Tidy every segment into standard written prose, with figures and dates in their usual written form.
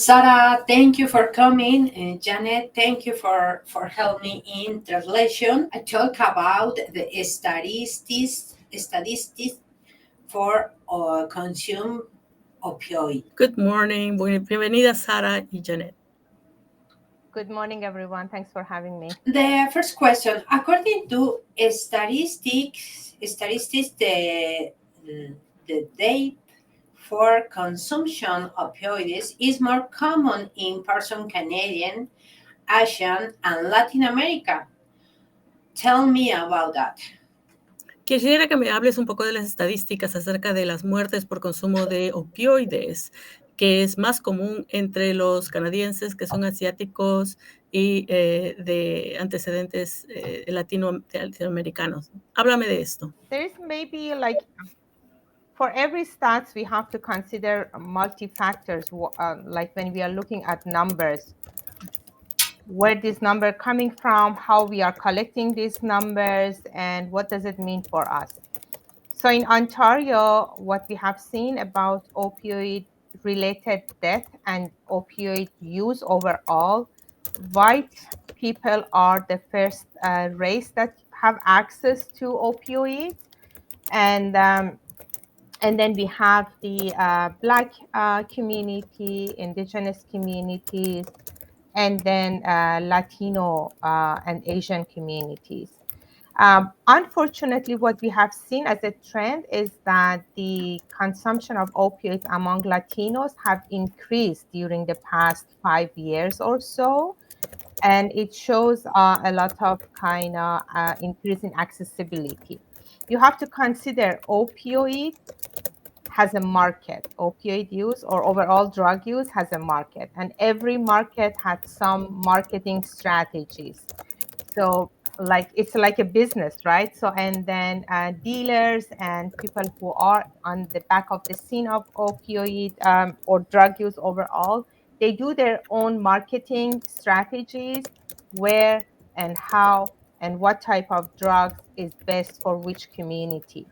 Sarah, thank you for coming. Janet, thank you for helping me in translation. I talk about the statistics for consume opioid. Good morning. Bienvenida Sara y Janet. Good morning, everyone. Thanks for having me. The first question, according to statistics, the date for consumption opioids is more common in person Canadian, Asian, and Latin America. Tell me about that. Quisiera que me hables un poco de las estadísticas acerca de las muertes por consumo de opioides, que es más común entre los canadienses que son asiáticos y de antecedentes latinoamericanos. Háblame de esto. There's maybe for every stats, we have to consider multi-factors, like when we are looking at numbers, where this number coming from, how we are collecting these numbers, and what does it mean for us. So in Ontario, what we have seen about opioid-related death and opioid use overall, white people are the first race that have access to opioids, and then we have the Black community, Indigenous communities, and then Latino and Asian communities. Unfortunately, what we have seen as a trend is that the consumption of opioids among Latinos have increased during the past 5 years or so. And it shows a lot of increase in accessibility. You have to consider opioid has a market. Opioid use or overall drug use has a market, and every market has some marketing strategies. So it's like a business, right? So and then dealers and people who are on the back of the scene of opioid or drug use overall, they do their own marketing strategies, where and how and what type of drugs is best for which community.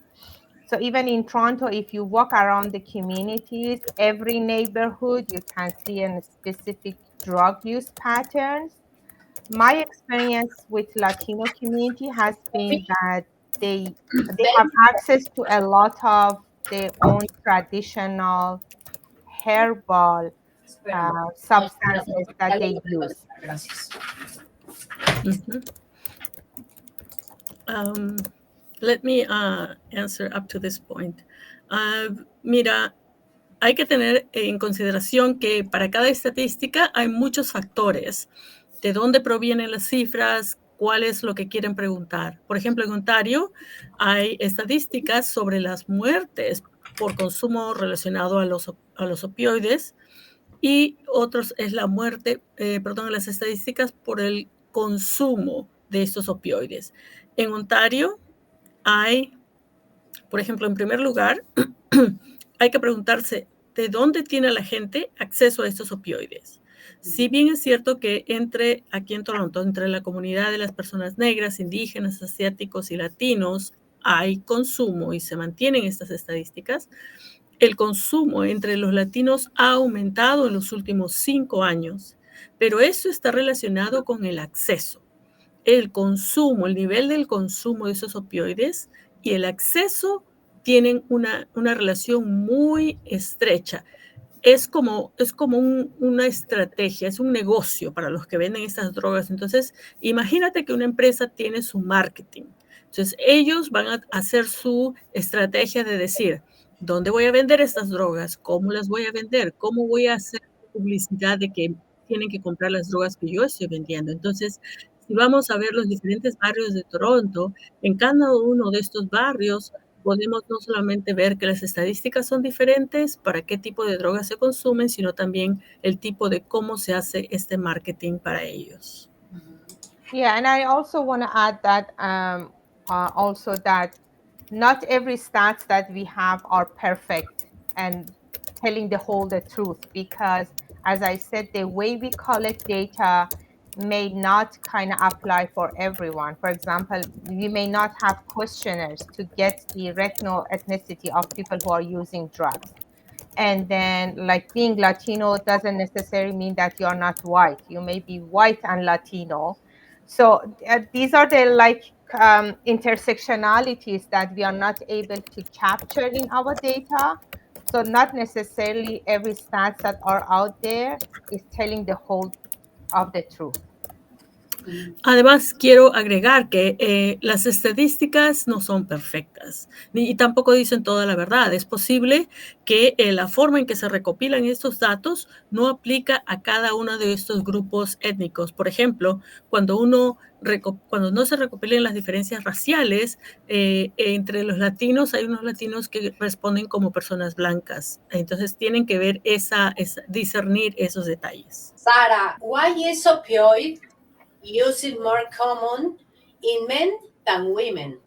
So even in Toronto, if you walk around the communities, every neighborhood, you can see a specific drug use patterns. My experience with Latino community has been that they have access to a lot of their own traditional herbal substances that they use. Let me answer up to this point. Mira, hay que tener en consideración que para cada estadística hay muchos factores. De dónde provienen las cifras, cuál es lo que quieren preguntar. Por ejemplo, en Ontario hay estadísticas sobre las muertes por consumo relacionado a los opioides, y otros es la muerte, las estadísticas por el consumo de estos opioides. En Ontario hay, por ejemplo, en primer lugar, hay que preguntarse de dónde tiene la gente acceso a estos opioides. Si bien es cierto que aquí en Toronto, entre la comunidad de las personas negras, indígenas, asiáticos y latinos, hay consumo y se mantienen estas estadísticas, el consumo entre los latinos ha aumentado en los últimos 5 años, pero eso está relacionado con el acceso. El consumo, el nivel del consumo de esos opioides y el acceso tienen una relación muy estrecha. Es como una estrategia, es un negocio para los que venden estas drogas. Entonces, imagínate que una empresa tiene su marketing. Entonces, ellos van a hacer su estrategia de decir, ¿dónde voy a vender estas drogas? ¿Cómo las voy a vender? ¿Cómo voy a hacer publicidad de que tienen que comprar las drogas que yo estoy vendiendo? Entonces, si vamos a ver los diferentes barrios de Toronto, en cada uno de estos barrios podemos no solamente ver que las estadísticas son diferentes para qué tipo de drogas se consumen, sino también el tipo de cómo se hace este marketing para ellos. Yeah, and I also want to add that also that not every stats that we have are perfect and telling the truth, because as I said, the way we collect data may not kind of apply for everyone. For example, we may not have questionnaires to get the regional ethnicity of people who are using drugs. And then like being Latino doesn't necessarily mean that you're not white. You may be white and Latino. So these are the like intersectionalities that we are not able to capture in our data. So not necessarily every stats that are out there is telling the whole of the truth. Además, quiero agregar que las estadísticas no son perfectas y tampoco dicen toda la verdad. Es posible que la forma en que se recopilan estos datos no aplica a cada uno de estos grupos étnicos. Por ejemplo, cuando no se recopilan las diferencias raciales, entre los latinos hay unos latinos que responden como personas blancas. Entonces tienen que ver discernir esos detalles. Sara, why is opioid using more common in men than women?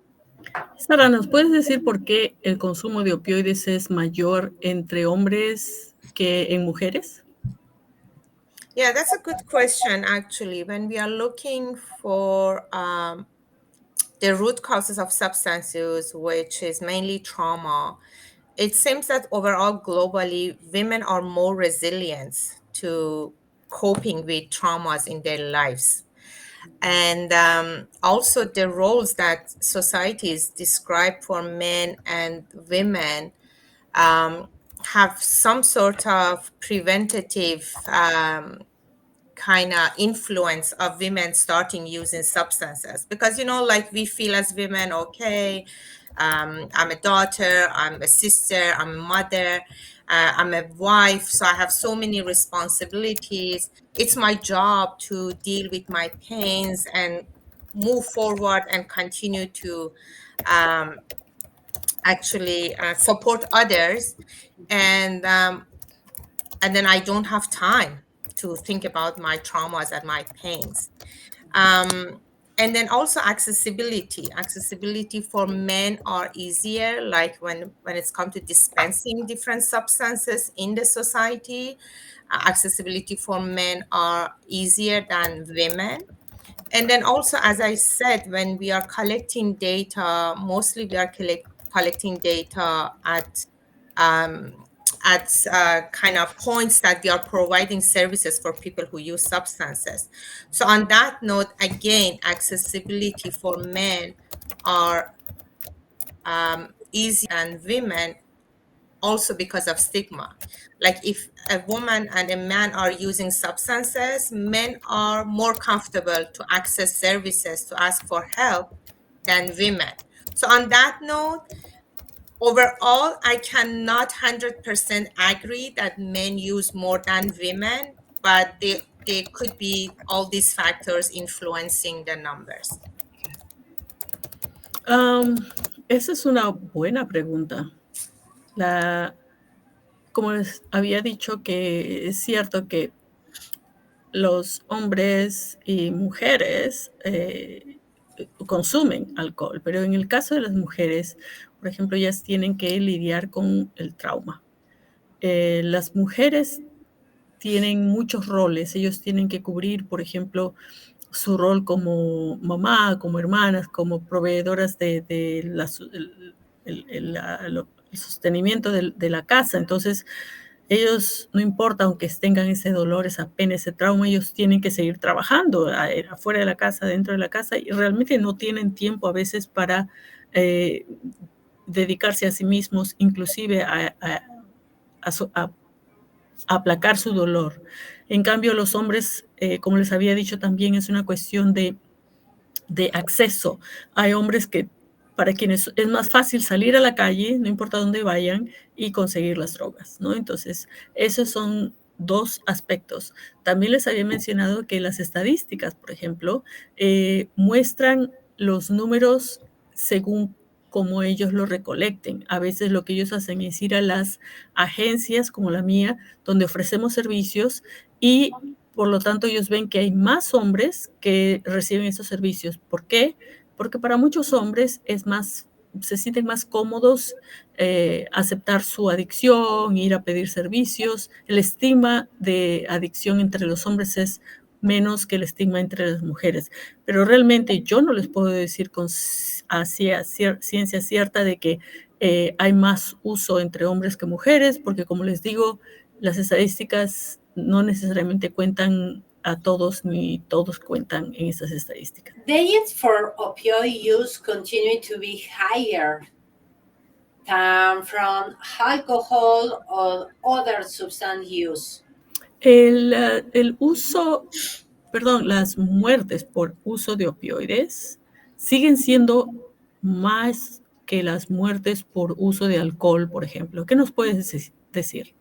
Sara, ¿nos puedes decir por qué el consumo de opioides es mayor entre hombres que en mujeres? Yeah, that's a good question, actually. When we are looking for the root causes of substance use, which is mainly trauma, it seems that overall globally, women are more resilient to coping with traumas in their lives. And also the roles that societies describe for men and women have some sort of preventative kind of influence of women starting using substances, because like we feel as women, okay, I'm a daughter, I'm a sister, I'm a mother, I'm a wife, so I have so many responsibilities. It's my job to deal with my pains and move forward and continue to actually support others, and then I don't have time to think about my traumas and my pains. And then also accessibility for men are easier, like when it's come to dispensing different substances in the society. Accessibility for men are easier than women. And then also, as I said, when we are collecting data, mostly we are collecting data at kind of points that we are providing services for people who use substances. So on that note, again, accessibility for men are easier than women, also because of stigma. Like if a woman and a man are using substances, men are more comfortable to access services, to ask for help than women. So on that note, overall, I cannot 100% agree that men use more than women, but they could be all these factors influencing the numbers. Esa es una buena pregunta. Como les había dicho, que es cierto que los hombres y mujeres consumen alcohol, pero en el caso de las mujeres, por ejemplo, ellas tienen que lidiar con el trauma. Las mujeres tienen muchos roles, ellos tienen que cubrir, por ejemplo, su rol como mamá, como hermanas, como proveedoras de el sostenimiento de la casa. Entonces, ellos, no importa, aunque tengan ese dolor, esa pena, ese trauma, ellos tienen que seguir trabajando afuera de la casa, dentro de la casa, y realmente no tienen tiempo a veces para dedicarse a sí mismos, inclusive a aplacar su dolor. En cambio, los hombres, como les había dicho, también es una cuestión de acceso. Hay hombres para quienes es más fácil salir a la calle, no importa dónde vayan, y conseguir las drogas, ¿no? Entonces, esos son dos aspectos. También les había mencionado que las estadísticas, por ejemplo, muestran los números según cómo ellos lo recolecten. A veces lo que ellos hacen es ir a las agencias como la mía, donde ofrecemos servicios, y por lo tanto ellos ven que hay más hombres que reciben esos servicios. ¿Por qué? Porque para muchos hombres se sienten más cómodos aceptar su adicción, ir a pedir servicios. El estigma de adicción entre los hombres es menos que el estigma entre las mujeres. Pero realmente yo no les puedo decir a ciencia cierta de que hay más uso entre hombres que mujeres, porque como les digo, las estadísticas no necesariamente cuentan a todos, ni todos cuentan en esas estadísticas. Deaths for opioid use continue to be higher than from alcohol or other substance use. El uso, las muertes por uso de opioides siguen siendo más que las muertes por uso de alcohol, por ejemplo. ¿Qué nos puedes decir?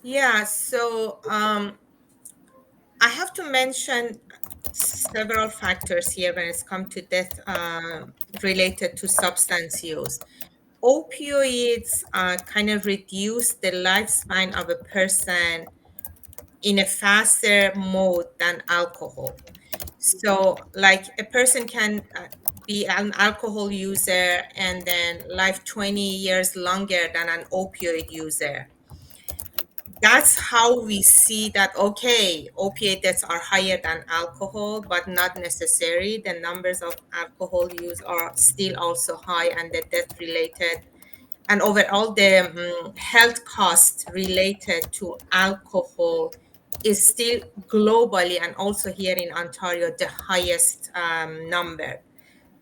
Yeah, so I have to mention several factors here when it's come to death related to substance use. Opioids kind of reduce the lifespan of a person in a faster mode than alcohol. So, like a person can be an alcohol user and then live 20 years longer than an opioid user. That's how we see that, okay, opiate deaths are higher than alcohol, but not necessary. The numbers of alcohol use are still also high, and the death related and overall the health cost related to alcohol is still globally and also here in Ontario the highest number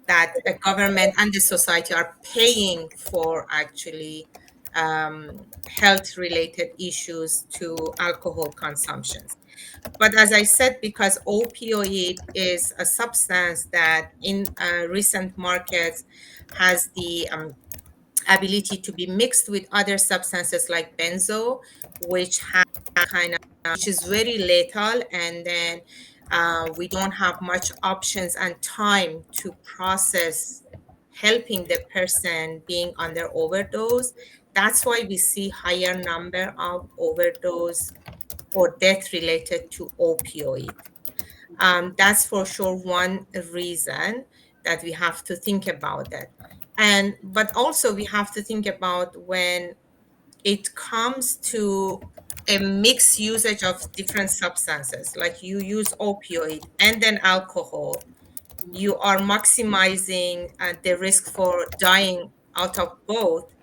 that the government and the society are paying for actually health related issues to alcohol consumptions. But as I said, because opioid is a substance that in recent markets has the ability to be mixed with other substances like benzo, which which is very lethal, and then we don't have much options and time to process helping the person being under overdose. That's why we see higher number of overdose or death related to opioid. That's for sure one reason that we have to think about that. But also we have to think about when it comes to a mixed usage of different substances, like you use opioid and then alcohol, you are maximizing the risk for dying out of both.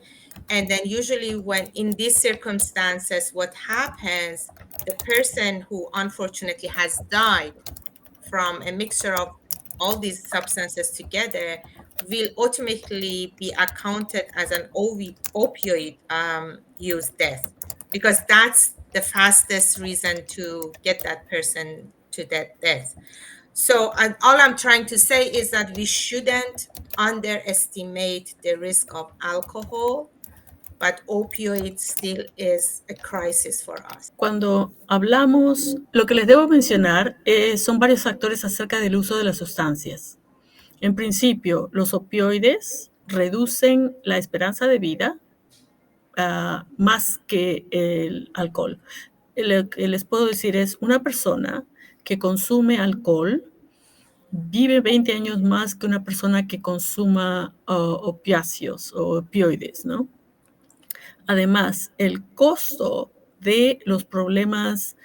And then usually when in these circumstances, what happens, the person who unfortunately has died from a mixture of all these substances together will ultimately be accounted as an opioid use death, because that's the fastest reason to get that person to that death. So all I'm trying to say is that we shouldn't underestimate the risk of alcohol, but opioid still is a crisis for us. Cuando hablamos, lo que les debo mencionar son varios factores acerca del uso de las sustancias. En principio, los opioides reducen la esperanza de vida más que el alcohol. Lo que les puedo decir es, una persona que consume alcohol vive 20 años más que una persona que consuma opiáceos o opioides, ¿no? Además, el costo de los problemas,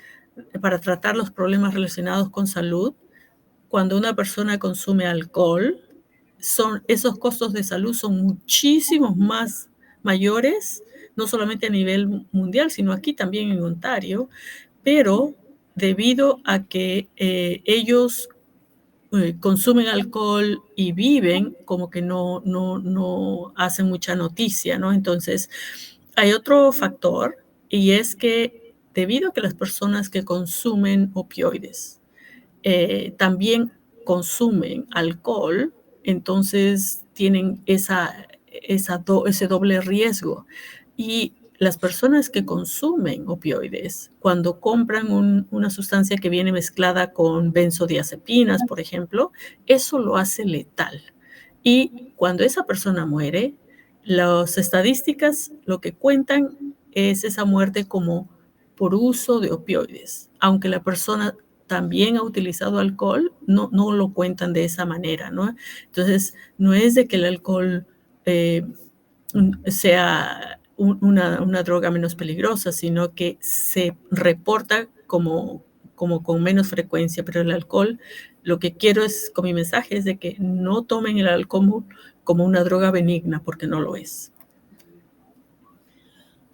para tratar los problemas relacionados con salud, cuando una persona consume alcohol, esos costos de salud son muchísimos más mayores, no solamente a nivel mundial, sino aquí también en Ontario, pero debido a que ellos consumen alcohol y viven como que no hacen mucha noticia, ¿no? Entonces, hay otro factor, y es que debido a que las personas que consumen opioides también consumen alcohol, entonces tienen ese doble riesgo. Y las personas que consumen opioides, cuando compran una sustancia que viene mezclada con benzodiazepinas, por ejemplo, eso lo hace letal. Y cuando esa persona muere, las estadísticas lo que cuentan es esa muerte como por uso de opioides, aunque la persona también ha utilizado alcohol, no lo cuentan de esa manera, ¿no? Entonces, no es de que el alcohol sea una droga menos peligrosa, sino que se reporta como como con menos frecuencia, pero el alcohol, lo que quiero es, con mi mensaje, es de que no tomen el alcohol como una droga benigna, porque no lo es.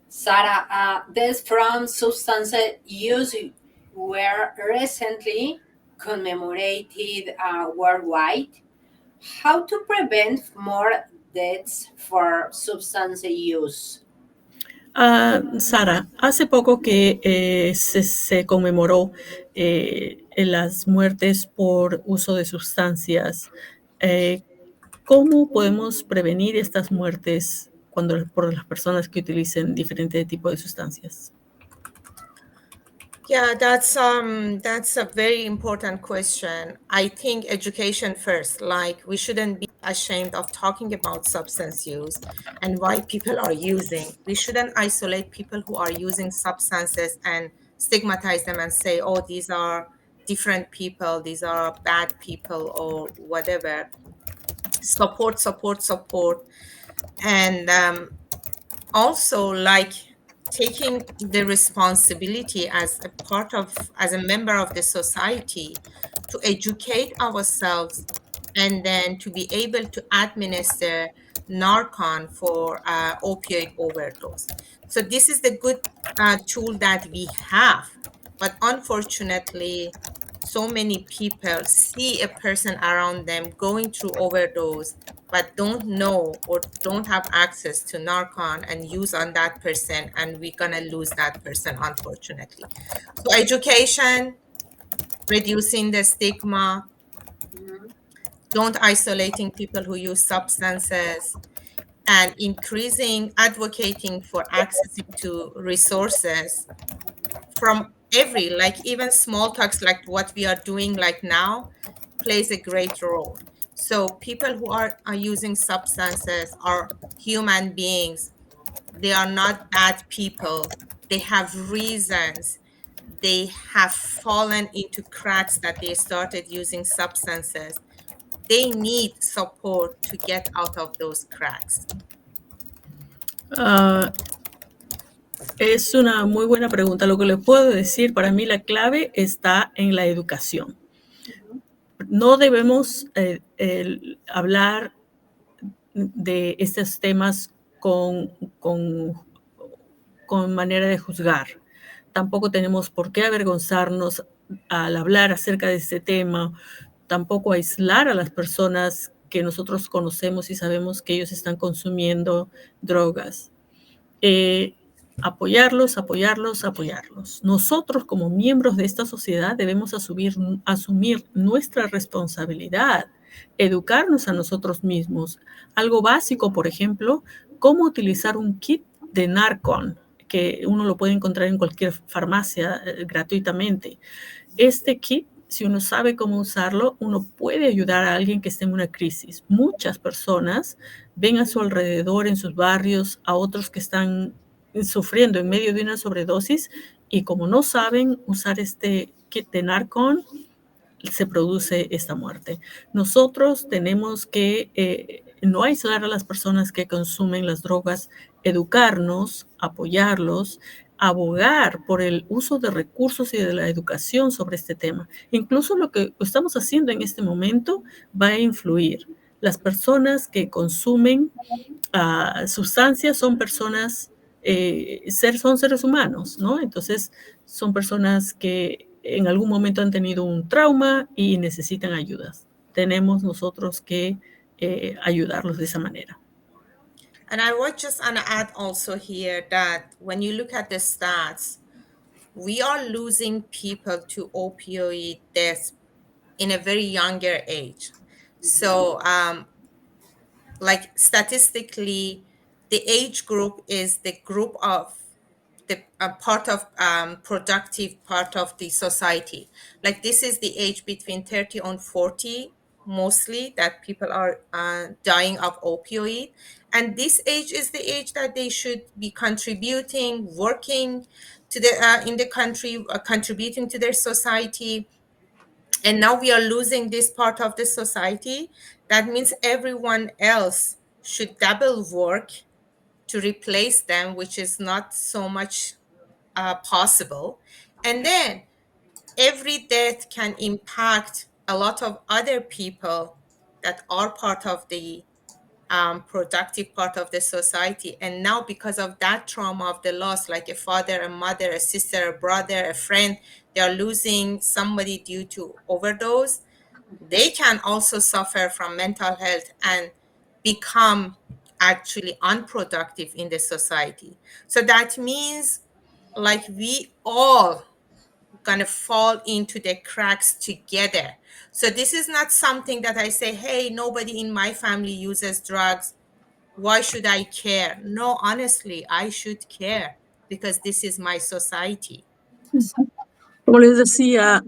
Sarah, deaths from substance use were recently commemorated worldwide. How to prevent more deaths for substance use? Sara, hace poco que se conmemoró las muertes por uso de sustancias. ¿Cómo podemos prevenir estas muertes por las personas que utilicen diferentes tipos de sustancias? Yeah, that's a very important question. I think education first, like we shouldn't be ashamed of talking about substance use and why people are using. We shouldn't isolate people who are using substances and stigmatize them and say, oh, these are different people, these are bad people or whatever. Support, support, support. And also like taking the responsibility as a member of the society to educate ourselves and then to be able to administer Narcan for opioid overdose. So this is the good tool that we have, but unfortunately so many people see a person around them going through overdose but don't know or don't have access to Narcan and use on that person, and we're gonna lose that person, unfortunately. So education, reducing the stigma, don't isolating people who use substances, and increasing advocating for accessing to resources from every, like even small talks like what we are doing like now plays a great role. So people who are using substances are human beings. They are not bad people. They have reasons. They have fallen into cracks that they started using substances. They need support to get out of those cracks. Es una muy buena pregunta. Lo que les puedo decir, para mí la clave está en la educación. No debemos hablar de estos temas con manera de juzgar. Tampoco tenemos por qué avergonzarnos al hablar acerca de este tema, tampoco aislar a las personas que nosotros conocemos y sabemos que ellos están consumiendo drogas. Apoyarlos, apoyarlos, apoyarlos. Nosotros como miembros de esta sociedad debemos asumir nuestra responsabilidad, educarnos a nosotros mismos. Algo básico, por ejemplo, cómo utilizar un kit de Narcan, que uno lo puede encontrar en cualquier farmacia gratuitamente. Este kit, si uno sabe cómo usarlo, uno puede ayudar a alguien que esté en una crisis. Muchas personas ven a su alrededor, en sus barrios, a otros que están sufriendo en medio de una sobredosis y como no saben usar este kit de Narcan, se produce esta muerte. Nosotros tenemos que no aislar a las personas que consumen las drogas, educarnos, apoyarlos, abogar por el uso de recursos y de la educación sobre este tema. Incluso lo que estamos haciendo en este momento va a influir. Las personas que consumen sustancias son personas, son seres humanos, ¿no? Entonces, son personas que en algún momento han tenido un trauma y necesitan ayuda. Tenemos nosotros que ayudarlos de esa manera. And I would just want to add also here that when you look at the stats, we are losing people to opioid deaths in a very younger age. So, like statistically, the age group is the group of the part of productive part of the society. Like this is the age between 30 and 40 mostly that people are dying of opioid, and this age is the age that they should be contributing, working to the in the country, contributing to their society. And now we are losing this part of the society. That means everyone else should double work to replace them, which is not so much possible. And then every death can impact a lot of other people that are part of the productive part of the society. And now because of that trauma of the loss, like a father, a mother, a sister, a brother, a friend, they are losing somebody due to overdose, they can also suffer from mental health and become actually unproductive in the society. So that means like we all gonna fall into the cracks together. So this is not something that I say, hey, nobody in my family uses drugs, why should I care? No, honestly, I should care because this is my society. Como les decía,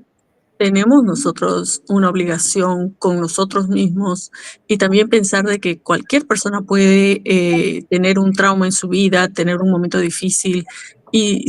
tenemos nosotros una obligación con nosotros mismos y también pensar de que cualquier persona puede tener un trauma en su vida, tener un momento difícil y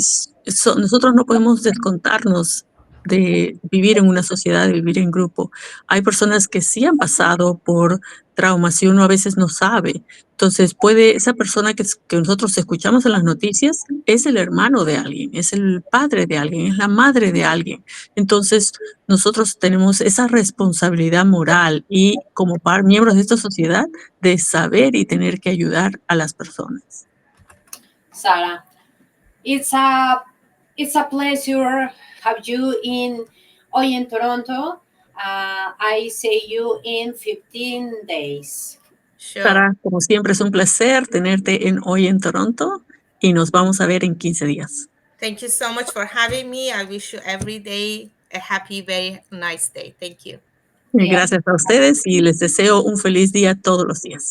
nosotros no podemos descontarnos de vivir en una sociedad, de vivir en grupo. Hay personas que sí han pasado por traumas y uno a veces no sabe. Entonces esa persona que nosotros escuchamos en las noticias es el hermano de alguien, es el padre de alguien, es la madre de alguien. Entonces, nosotros tenemos esa responsabilidad moral y como miembros de esta sociedad de saber y tener que ayudar a las personas. Sarah, it's a pleasure have you hoy en Toronto. I see you in 15 days. Sure. Sara, como siempre es un placer tenerte hoy en Toronto y nos vamos a ver en 15 días. Thank you so much for having me. I wish you every day a happy, very nice day. Thank you. Gracias a ustedes y les deseo un feliz día todos los días.